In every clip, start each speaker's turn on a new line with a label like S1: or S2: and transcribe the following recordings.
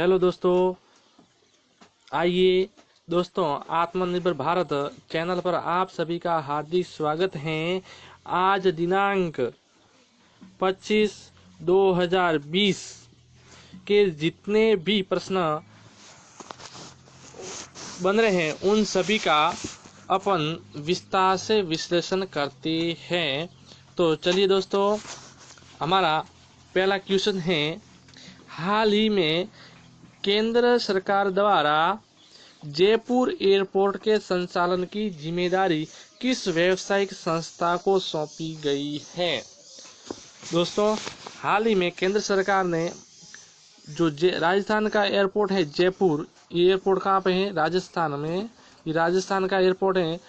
S1: Hello दोस्तों, आइए दोस्तों, आत्मनिर्भर भारत चैनल पर आप सभी का हार्दिक स्वागत है। आज दिनांक 25/2020 के जितने भी प्रश्न बन रहे हैं उन सभी का अपन विस्तार से विश्लेषण करते हैं। तो चलिए दोस्तों, हमारा पहला क्वेश्चन है, हाल ही में केंद्र सरकार द्वारा जयपुर एयरपोर्ट के संचालन की जिम्मेदारी किस व्यावसायिक संस्था को सौंपी गई है। दोस्तों, हाल ही में केंद्र सरकार ने जो राजस्थान का एयरपोर्ट है जयपुर, ये एयरपोर्ट कहाँ पे है? राजस्थान में। ये राजस्थान का एयरपोर्ट है।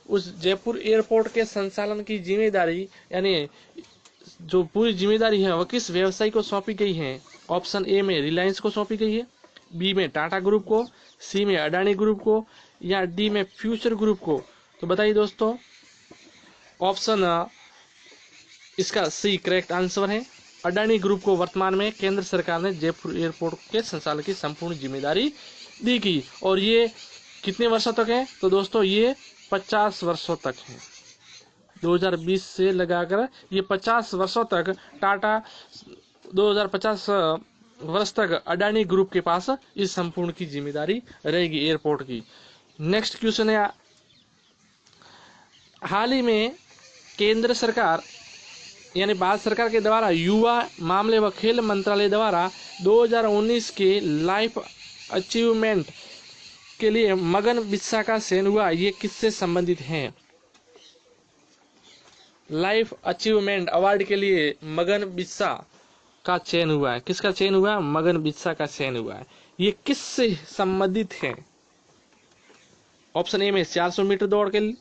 S1: उस जयपुर एयरपोर्ट के संचालन की जिम्मेदारी यानी जो पूरी जिम्मेदारी है वह किस व्यवसायी को सौंपी गई है? ऑप्शन ए में रिलायंस को सौंपी गई है, बी में टाटा ग्रुप को, सी में अडानी ग्रुप को, या डी में फ्यूचर ग्रुप को। तो बताइए दोस्तों, ऑप्शन इसका सी करेक्ट आंसर है। अडानी ग्रुप को वर्तमान में केंद्र सरकार ने जयपुर एयरपोर्ट के संचालन की संपूर्ण जिम्मेदारी दी गई, और ये कितने वर्षों तक है? तो दोस्तों ये 50 वर्षों तक है। 2020 से लगाकर ये 50 वर्षों तक टाटा, 2050 वर्ष तक अडानी ग्रुप के पास इस संपूर्ण की जिम्मेदारी रहेगी एयरपोर्ट की। नेक्स्ट क्वेश्चन है, हाल ही में केंद्र सरकार यानी भारत सरकार के द्वारा युवा मामले व खेल मंत्रालय द्वारा 2019 के लाइफ अचीवमेंट के लिए मगन बिस्सा का चयन हुआ, ये किससे संबंधित है? लाइफ अचीवमेंट अवार्ड के लिए मगन बिस्सा का चयन हुआ है। किसका चयन हुआ? मगन बिस्सा का चयन हुआ है। ये किससे संबंधित है? ऑप्शन ए में 400 मीटर दौड़ के लिए,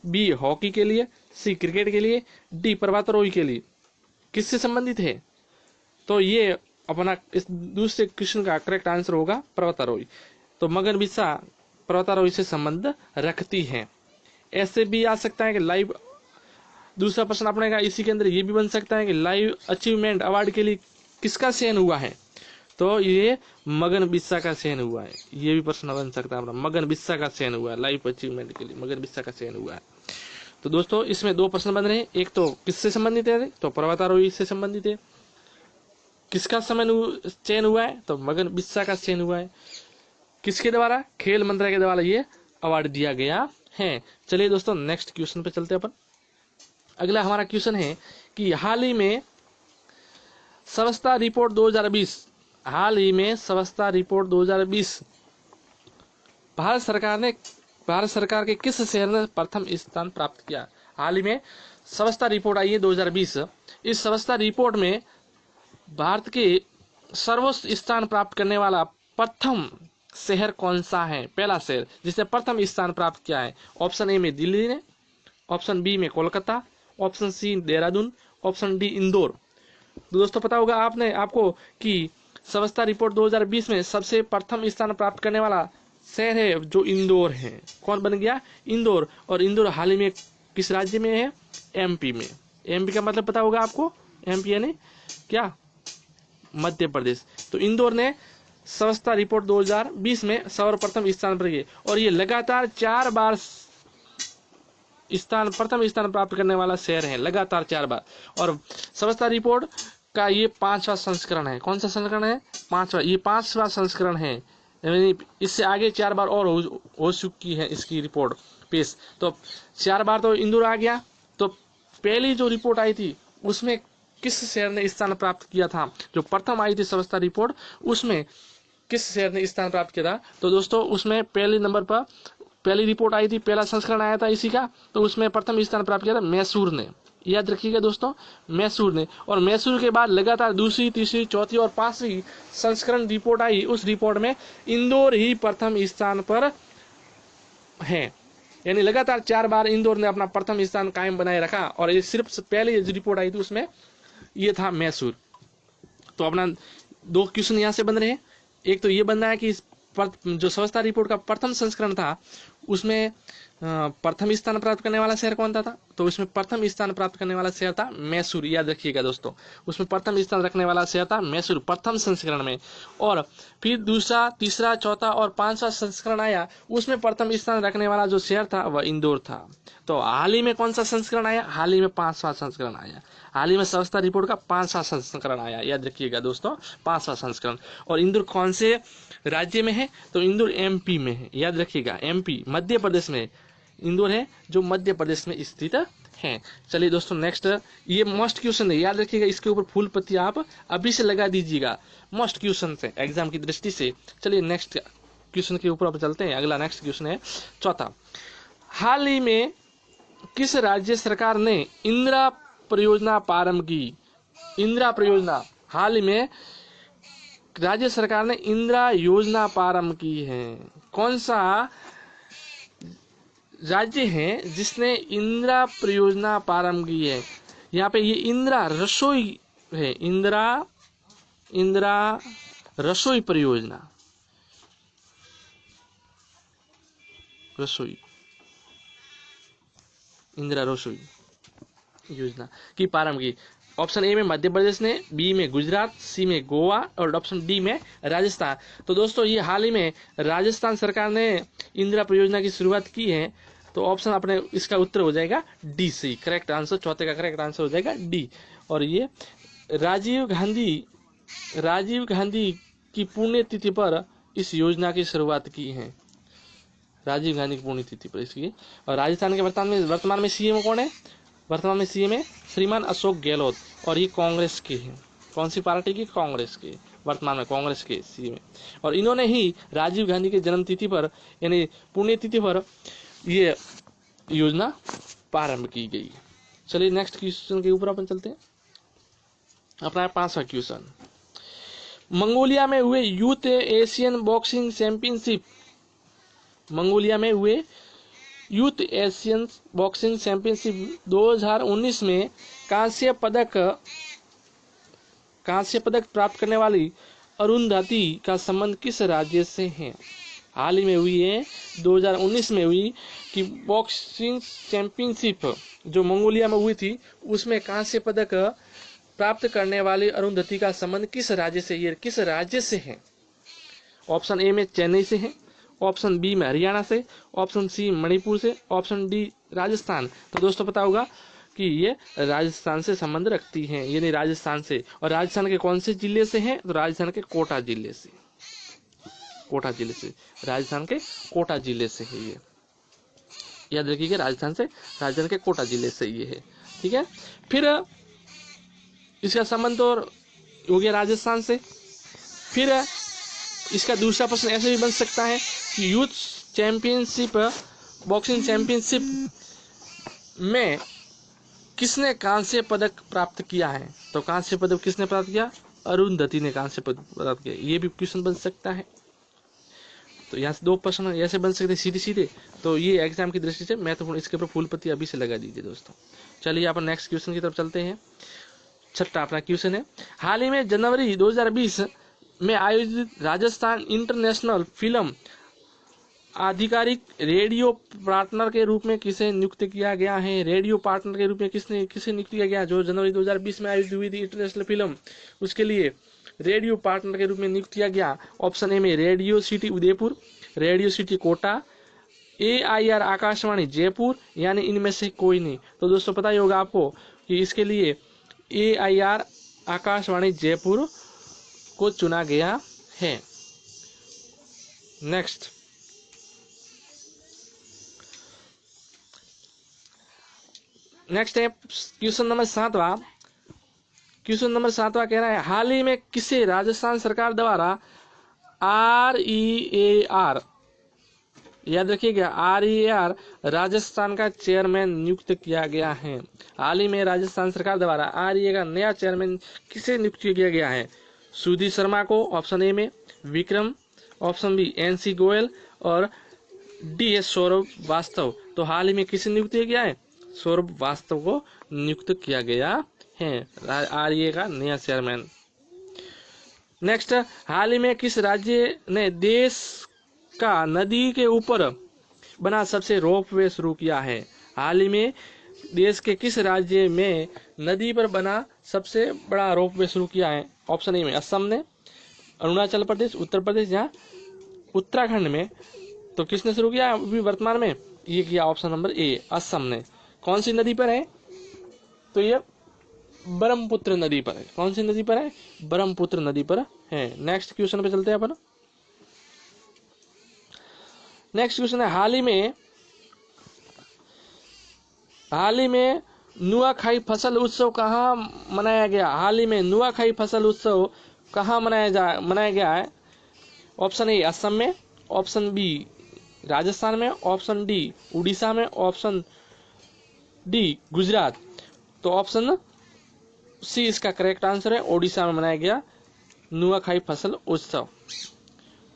S1: बी हॉकी के लिए, सी क्रिकेट के लिए, डी पर्वतारोही के लिए। किससे संबंधित है? तो ये अपना इस दूसरे क्वेश्चन का करेक्ट आंसर होगा पर्वतारोही। तो मगन बिस्सा पर्वतारोही से संबंध रखती है। ऐसे भी आ सकता है कि लाइव, दूसरा प्रश्न अपने का इसी के अंदर ये भी बन सकता है कि लाइव अचीवमेंट अवार्ड के लिए किसका चयन हुआ है? तो ये मगन बिस्सा का चयन हुआ है। ये भी प्रश्न बन सकता है अपना, मगन बिस्सा का चयन हुआ है, लाइव अचीवमेंट के लिए मगन बिस्सा का चयन हुआ है। तो दोस्तों इसमें दो प्रश्न बन रहे हैं, एक तो किससे संबंधित है? तो पर्वतारोही से संबंधित है। किसका चयन हुआ है? तो मगन बिस्सा का चयन हुआ है। किसके द्वारा? खेल मंत्रालय के द्वारा ये अवार्ड दिया गया है। चलिए दोस्तों नेक्स्ट क्वेश्चन पे चलते हैं अपन। अगला हमारा क्वेश्चन है कि हाल ही में स्वच्छता रिपोर्ट 2020, हाल ही में स्वच्छता रिपोर्ट 2020 भारत सरकार के किस शहर ने प्रथम स्थान प्राप्त किया? हाल ही में स्वच्छता रिपोर्ट आई है 2020। इस स्वच्छता रिपोर्ट में भारत के सर्वोच्च स्थान प्राप्त करने वाला प्रथम शहर कौन सा है? पहला शहर जिसने प्रथम स्थान प्राप्त किया है। ऑप्शन ए में दिल्ली ने, ऑप्शन बी में Kolkata, option C Dehradun, option D Indore. तो दोस्तों पता होगा आपको कि स्वच्छता रिपोर्ट 2020 में सबसे प्रथम स्थान प्राप्त करने वाला शहर है जो इंदौर है। कौन बन गया? इंदौर। और इंदौर हाल ही में किस राज्य में है? एमपी में। एमपी का मतलब पता होगा आपको, एमपी यानी क्या? मध्य प्रदेश। तो इंदौर ने स्वच्छता रिपोर्ट 2020 में सर्वप्रथम स्थान पर गए, और ये लगातार 4 बार प्रथम स्थान प्राप्त करने वाला शहर है, लगातार 4 बार। और स्वच्छता रिपोर्ट का ये 5वां संस्करण है। कौन सा संस्करण है? 5वां। ये 5वां संस्करण है, यानी इससे आगे 4 बार और हो चुकी है इसकी रिपोर्ट पेश। तो 4 बार तो इंदौर आ गया। तो पहली जो रिपोर्ट आई थी उसमें किस शहर ने स्थान प्राप्त किया था? जो प्रथम आई थी स्वच्छता रिपोर्ट, उसमें किस शहर ने स्थान प्राप्त किया था? तो दोस्तों उसमें पहले नंबर पर पहली रिपोर्ट आई थी, पहला संस्करण आया था इसी का, तो उसमें प्रथम स्थान प्राप्त किया था मैसूर ने। याद रखिएगा दोस्तों, मैसूर ने। और मैसूर के बाद लगातार दूसरी, तीसरी, चौथी और 5वीं संस्करण रिपोर्ट आई। उस रिपोर्ट में इंदौर ही प्रथम स्थान पर है, यानी लगातार 4 बार इंदौर ने अपना प्रथम स्थान कायम बनाए रखा। और ये सिर्फ पहले रिपोर्ट आई थी उसमें ये था मैसूर। तो अपना 2 क्वेश्चन यहाँ से बन रहे हैं। एक तो ये बन रहा है कि जो स्वच्छता रिपोर्ट का प्रथम संस्करण था उसमें प्रथम स्थान प्राप्त करने वाला शहर कौन था? तो उसमें प्रथम स्थान प्राप्त करने वाला शहर था मैसूर। याद रखिएगा दोस्तों, उसमें प्रथम स्थान रखने वाला शहर था मैसूर प्रथम संस्करण में। और फिर दूसरा, तीसरा, चौथा और पांचवा संस्करण आया, उसमें प्रथम स्थान रखने वाला जो शहर था वह इंदौर था। तो हाल ही में कौन सा संस्करण आया? हाल ही में 5वां संस्करण आया। हाल ही में स्वच्छता रिपोर्ट का 5वां संस्करण आया। याद रखिएगा दोस्तों, 5वां संस्करण। और इंदौर कौन से राज्य में है? तो इंदौर एमपी में है। याद रखिएगा, एमपी मध्य प्रदेश में इंदौर है, जो मध्य प्रदेश में स्थित है। चलिए दोस्तों, नेक्स्ट, ये मोस्ट क्वेश्चन है, याद रखिएगा, इसके ऊपर फुल पत्ती आप अभी से लगा दीजिएगा, मोस्ट क्वेश्चन है एग्जाम की दृष्टि से। चलिए नेक्स्ट क्वेश्चन के ऊपर आप चलते हैं। अगला नेक्स्ट क्वेश्चन है चौथा, हाल ही में किस राज्य सरकार ने इंदिरा परियोजना प्रारंभ की? इंदिरा परियोजना, हाल ही में राज्य सरकार ने इंदिरा योजना प्रारंभ की है। कौन सा राज्य है जिसने इंदिरा परियोजना प्रारंभ की है? यहाँ पे ये इंदिरा रसोई है, इंदिरा रसोई परियोजना, रसोई, इंदिरा रसोई योजना की प्रारंभ की। ऑप्शन ए में मध्य प्रदेश ने, बी में गुजरात, सी में गोवा और ऑप्शन डी में राजस्थान। तो दोस्तों, ये हाल ही में राजस्थान सरकार ने इंदिरा परियोजना की शुरुआत की है। तो ऑप्शन अपने इसका उत्तर हो जाएगा डी सी, करेक्ट आंसर, चौथे का करेक्ट आंसर हो जाएगा डी। और ये राजीव गांधी की पुण्यतिथि पर इस योजना की शुरुआत की है। राजीव गांधी की पुण्यतिथि पर इसकी। और राजस्थान के वर्तमान में सीएम कौन है? वर्तमान में सीएम है श्रीमान अशोक गहलोत, और ये कांग्रेस के हैं। कौन सी पार्टी की? कांग्रेस के, वर्तमान में कांग्रेस के सीएम। और इन्होंने ही राजीव गांधी के जन्म तिथि पर, यानी पुण्यतिथि पर, ये योजना प्रारंभ की गई। चलिए नेक्स्ट क्वेश्चन के ऊपर अपन चलते हैं। अपना 5वां क्वेश्चन, मंगोलिया में हुए youth Asian boxing championship, Mongolia में हुए यूथ एशियन बॉक्सिंग चैंपियनशिप 2019 में कांस्य पदक प्राप्त करने वाली अरुंधति का संबंध किस राज्य से है? हाल ही में हुई है, 2019 में हुई कि बॉक्सिंग चैंपियनशिप जो मंगोलिया में हुई थी, उसमें कांस्य पदक प्राप्त करने वाली अरुंधति का संबंध किस राज्य से, ये किस राज्य से है? ऑप्शन ए में चेन्नई से है, ऑप्शन बी में हरियाणा से, ऑप्शन सी मणिपुर से, ऑप्शन डी राजस्थान। तो दोस्तों पता होगा कि ये राजस्थान से संबंध रखती हैं, यानी राजस्थान से। और राजस्थान के कौन से जिले से हैं? तो राजस्थान के कोटा जिले से, कोटा जिले से, राजस्थान के कोटा जिले से है ये। याद रखिएगा, राजस्थान के कोटा जिले से ये है। ठीक है, फिर इसका संबंध तो हो गया राजस्थान से। फिर इसका दूसरा प्रश्न ऐसे भी बन सकता है कि यूथ चैंपियनशिप, बॉक्सिंग चैंपियनशिप में किसने कांस्य पदक प्राप्त किया है? तो कांस्य पदक किसने प्राप्त किया? अरुंधति ने कांस्य पदक प्राप्त किया। ये भी क्वेश्चन बन सकता है। तो यहाँ से 2 प्रश्न ऐसे बन सकते सीधे सीधे। तो ये एग्जाम की दृष्टि से महत्वपूर्ण, इसके ऊपर फूल पत्ती अभी से लगा दीजिए दोस्तों। चलिए अपन नेक्स्ट क्वेश्चन की तरफ चलते हैं। छठा अपना क्वेश्चन है, हाल ही में जनवरी 2020 में आयोजित राजस्थान इंटरनेशनल फिल्म आधिकारिक रेडियो पार्टनर के रूप में किसे नियुक्त किया गया है? रेडियो पार्टनर के रूप में किसे नियुक्त किया गया? जो जनवरी 2020 में आयोजित हुई थी इंटरनेशनल फिल्म, उसके लिए रेडियो पार्टनर के रूप में नियुक्त किया गया। ऑप्शन ए में radio city Udaipur, radio city Kota, AIR Akashvani Jaipur, यानी इनमें से कोई नहीं। तो दोस्तों पता ही होगा आपको कि इसके लिए AIR आकाशवाणी जयपुर को चुना गया है। नेक्स्ट है क्वेश्चन नंबर 7वां। क्वेश्चन नंबर 7वां कह रहा है, हाल ही में किसे राजस्थान सरकार द्वारा REAR, याद रखिएगा, REAR राजस्थान का चेयरमैन नियुक्त किया गया है? हाल ही में राजस्थान सरकार द्वारा REAR का नया चेयरमैन किसे नियुक्त किया गया है? सुधीर शर्मा को ऑप्शन ए में, Vikram, option B NC Goyal और DS सौरभ वास्तव। तो हाल ही में किसे नियुक्त किया गया है? सौरभ वास्तव को नियुक्त किया गया है REAR का नया चेयरमैन। नेक्स्ट, हाल ही में किस राज्य ने देश का नदी के ऊपर बना सबसे रोपवे शुरू किया है? हाल ही में देश के किस राज्य में नदी पर बना सबसे बड़ा रोपवे शुरू किया है? ऑप्शन ए में असम ने, अरुणाचल प्रदेश, उत्तर प्रदेश या उत्तराखंड में। तो किसने शुरू किया अभी वर्तमान में? ये किया ऑप्शन नंबर ए, असम ने। कौन सी नदी पर है? तो ये ब्रह्मपुत्र नदी पर है। कौन सी नदी पर है? ब्रह्मपुत्र नदी पर है। नेक्स्ट क्वेश्चन पे चलते हैं अपन। नेक्स्ट क्वेश्चन है, हाल ही में नुआखाई फसल उत्सव कहाँ मनाया गया? हाल ही में नुआखाई फसल उत्सव कहाँ मनाया गया है? ऑप्शन ए असम में, ऑप्शन बी राजस्थान में, ऑप्शन डी उड़ीसा में, ऑप्शन डी गुजरात। तो ऑप्शन सी इसका करेक्ट आंसर है, ओडिशा में मनाया गया नुआखाई फसल उत्सव।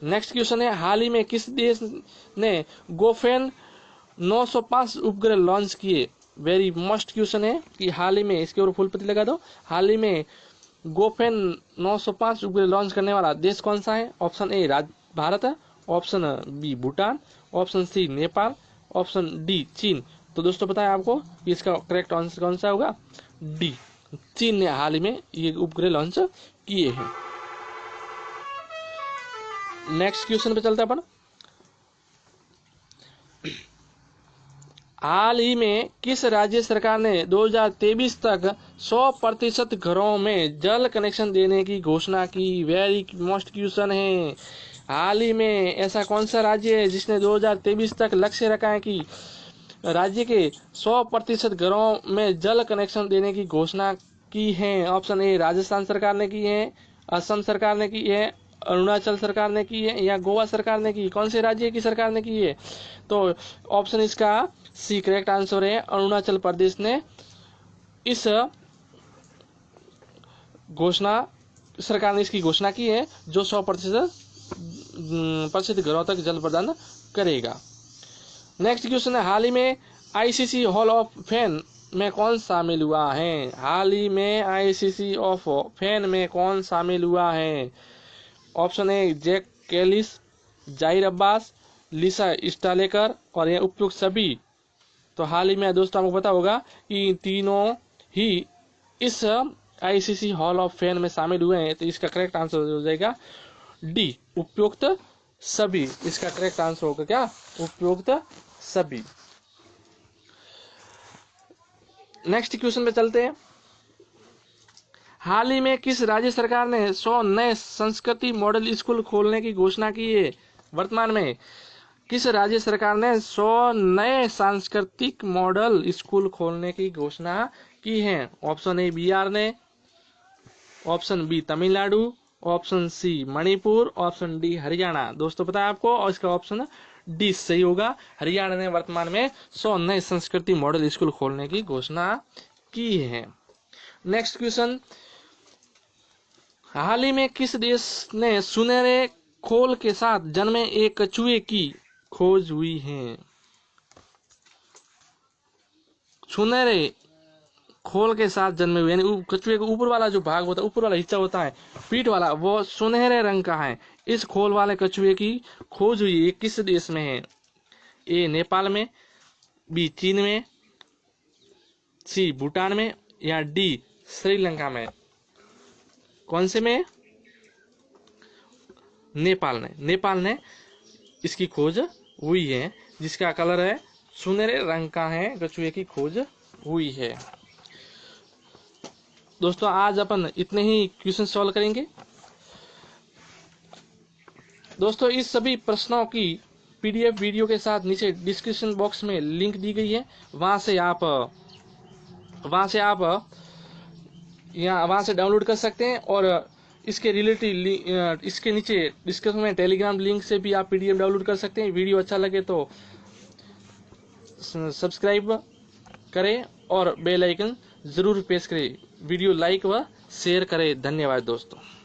S1: नेक्स्ट क्वेश्चन है, हाल ही में किस देश ने गोफेन 905 उपग्रह लॉन्च किए? वेरी मस्ट क्वेश्चन है कि हाल ही में, इसके ऊपर फुल पत्ती लगा दो। हाल ही में गोफेन 905 उपग्रह लॉन्च करने वाला देश कौन सा है? ऑप्शन ए भारत है, option B Bhutan, option C Nepal, option D चीन। तो दोस्तों पता है आपको कि इसका करेक्ट आंसर कौन सा होगा? डी, चीन ने हाल ही में ये उपग्रह लॉन्च किए हैं। नेक्स्ट क्वेश्चन पे चलते हैं अपन। हाल ही में किस राज्य सरकार ने 2023 तक 100% घरों में जल कनेक्शन देने की घोषणा की? वेरी मोस्ट क्वेश्चन है। हाल ही में ऐसा कौन सा राज्य है जिसने 2023 तक लक्ष्य रखा है कि राज्य के 100% घरों में जल कनेक्शन देने की घोषणा की है? ऑप्शन ए राजस्थान सरकार ने की है, असम सरकार ने की है, अरुणाचल सरकार ने की है या गोवा सरकार ने की? कौन से राज्य की सरकार ने की है? तो ऑप्शन इसका सी करेक्ट आंसर है, अरुणाचल प्रदेश ने इस घोषणा, सरकार ने इसकी घोषणा की है जो 100% घरों तक जल प्रदान करेगा। नेक्स्ट क्वेश्चन है, हाल ही में आईसीसी हॉल ऑफ फेम में कौन शामिल हुआ है? हाल ही में आईसीसी ऑफ फेम में कौन शामिल हुआ है? ऑप्शन ए जैक कैलिस, जाहिर अब्बास, लिसा स्टालेकर और ये उपयुक्त सभी। तो हाल ही में दोस्तों आपको पता होगा कि तीनों ही इस आईसीसी हॉल ऑफ फेम में शामिल हुए हैं। तो इसका करेक्ट आंसर हो जाएगा डी, उपयुक्त सभी। इसका करेक्ट आंसर होगा क्या? उपयुक्त सभी। नेक्स्ट क्वेश्चन पे चलते हैं। हाल ही में किस राज्य सरकार ने 100 नए संस्कृति मॉडल स्कूल खोलने की घोषणा की है? वर्तमान में किस राज्य सरकार ने 100 नए सांस्कृतिक मॉडल स्कूल खोलने की घोषणा की है? ऑप्शन ए बिहार ने, option B Tamil Nadu, option C Manipur, option D Haryana. दोस्तों पता है आपको, और इसका ऑप्शन डी सही होगा। हरियाणा ने वर्तमान में 100 नए संस्कृति मॉडल स्कूल खोलने की घोषणा की है। नेक्स्ट क्वेश्चन, हाल ही में किस देश ने सुनहरे खोल के साथ जन्मे एक कछुए की खोज हुई है? सुनहरे खोल के साथ जन्मे हुए, यानी कछुए के ऊपर वाला जो भाग होता है, ऊपर वाला हिस्सा होता है पीठ वाला, वो सुनहरे रंग का है। इस खोल वाले कछुए की खोज हुई है किस देश में है? ए नेपाल में, बी चीन में, सी भूटान में या डी श्रीलंका में? कौन से में? नेपाल ने इसकी खोज हुई है, जिसका कलर है सुनहरे रंग का है, कछुए की खोज हुई है। दोस्तों आज अपन इतने ही क्वेश्चन सॉल्व करेंगे। दोस्तों इस सभी प्रश्नों की पीडीएफ वीडियो के साथ नीचे डिस्क्रिप्शन बॉक्स में लिंक दी गई है, वहां से आप डाउनलोड कर सकते हैं। और इसके रिलेटेड इसके नीचे डिस्क्रिप्शन में टेलीग्राम लिंक से भी आप पीडीएफ डाउनलोड कर सकते हैं। वीडियो अच्छा लगे तो सब्सक्राइब करें और बेल आइकन जरूर प्रेस करें। वीडियो लाइक व शेयर करें। धन्यवाद दोस्तों।